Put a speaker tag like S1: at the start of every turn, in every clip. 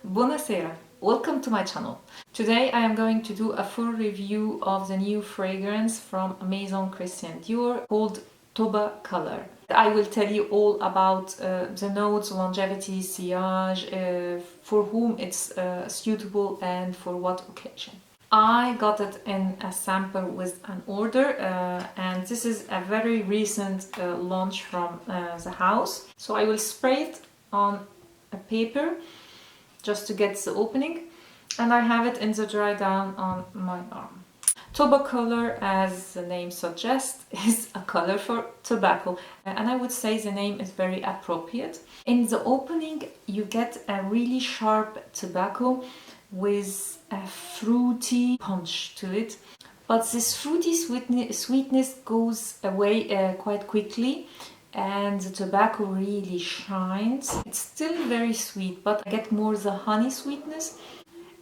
S1: Buonasera, welcome to my channel. Today I am going to do a full review of the new fragrance from Maison Christian Dior called Tobacolor. I will tell you all about the notes, longevity, sillage, for whom it's suitable and for what occasion. I got it in a sample with an order and this is a very recent launch from the house. So I will spray it on a paper just to get the opening, and I have it in the dry down on my arm. Tobacolor, as the name suggests, is a color for tobacco, and I would say the name is very appropriate. In the opening you get a really sharp tobacco with a fruity punch to it, but this fruity sweetness goes away quite quickly and the tobacco really shines. It's still very sweet, but I get more the honey sweetness,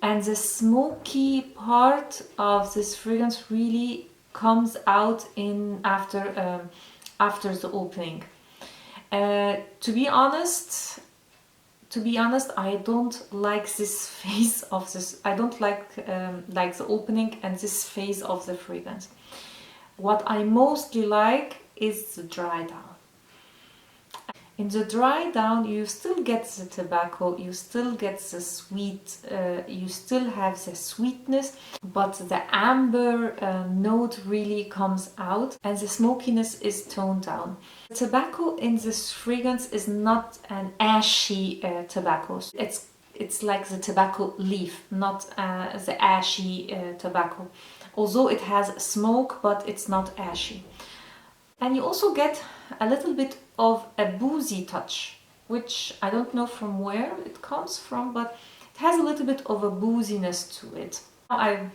S1: and the smoky part of this fragrance really comes out in after the opening. To be honest, I don't like this phase of this. I don't like the opening and this phase of the fragrance. What I mostly like is the dry down. In the dry down you still get the tobacco, you still get the sweet, you still have the sweetness, but the amber note really comes out and the smokiness is toned down. The tobacco in this fragrance is not an ashy tobacco. It's like the tobacco leaf, not the ashy tobacco. Although it has smoke, but it's not ashy. And you also get a little bit of a boozy touch, which I don't know from where it comes from, but it has a little bit of a booziness to it. I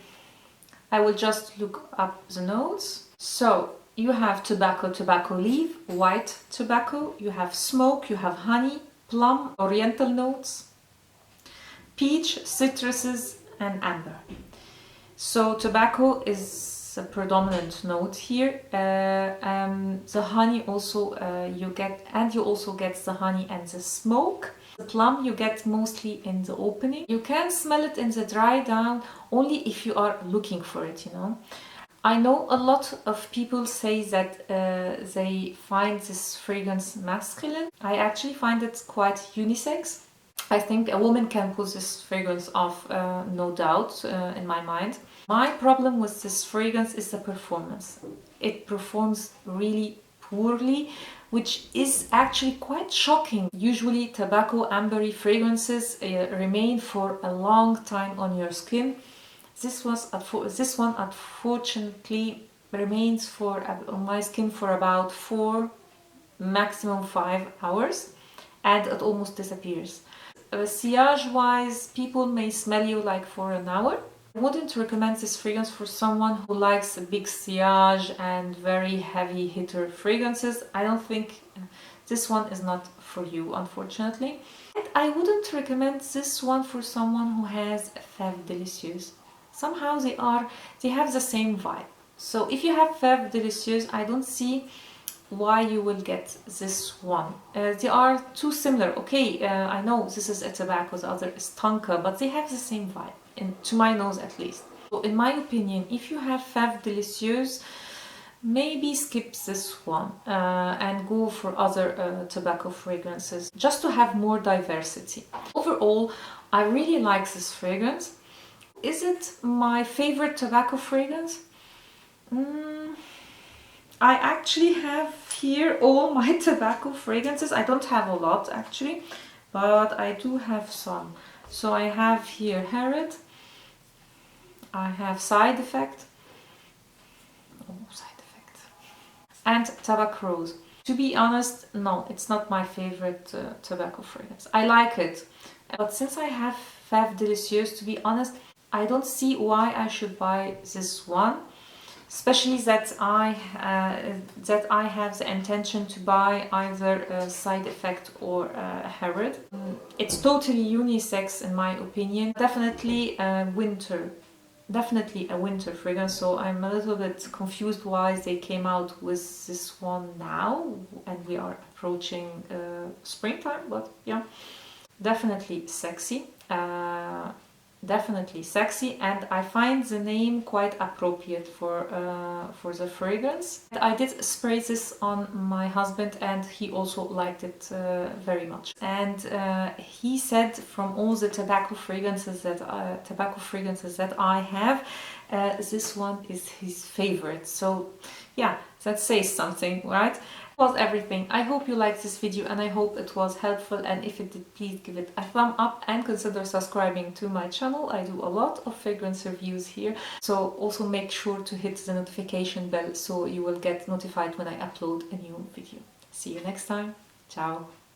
S1: will just look up the notes. So you have tobacco leaf, white tobacco, you have smoke, you have honey, plum, oriental notes, peach, citruses and amber. So tobacco is a predominant note here. The honey also you get, and you also get the honey and the smoke. The plum you get mostly in the opening. You can smell it in the dry down only if you are looking for it, you know. I know a lot of people say that they find this fragrance masculine. I actually find it quite unisex. I think a woman can pull this fragrance off, no doubt, in my mind. My problem with this fragrance is the performance. It performs really poorly, which is actually quite shocking. Usually tobacco ambery fragrances remain for a long time on your skin. This one unfortunately remains on my skin for about 4, maximum 5 hours, and it almost disappears. Sillage wise, people may smell you like for an hour. I wouldn't recommend this fragrance for someone who likes a big sillage and very heavy hitter fragrances. I don't think this one is not for you, unfortunately. And I wouldn't recommend this one for someone who has Fève Délicieuse. Somehow they have the same vibe. So if you have Fève Délicieuse, I don't see why you will get this one. They are too similar. Okay, I know this is a tobacco, the other is tonka, but they have the same vibe, to my nose at least. So in my opinion, if you have Fève Délicieuse, maybe skip this one and go for other tobacco fragrances, just to have more diversity. Overall, I really like this fragrance. Is it my favorite tobacco fragrance? I actually have here all my tobacco fragrances. I don't have a lot actually, but I do have some. So I have here Herod, I have Side Effect, and Tabaco. To be honest, no, it's not my favorite tobacco fragrance. I like it, but since I have Fève Délicieuse, to be honest, I don't see why I should buy this one. Especially that I have the intention to buy either a Side Effect or a Herod. It's totally unisex in my opinion. Definitely a winter fragrance. So I'm a little bit confused why they came out with this one now, and we are approaching springtime. But yeah, definitely sexy. definitely sexy, and I find the name quite appropriate for the fragrance. I did spray this on my husband and he also liked it very much. And he said from all the tobacco fragrances that I have, this one is his favorite. So yeah, that says something, right? Was everything. I hope you liked this video and I hope it was helpful, and if it did, please give it a thumb up and consider subscribing to my channel. I do a lot of fragrance reviews here, so also make sure to hit the notification bell so you will get notified when I upload a new video. See you next time. Ciao.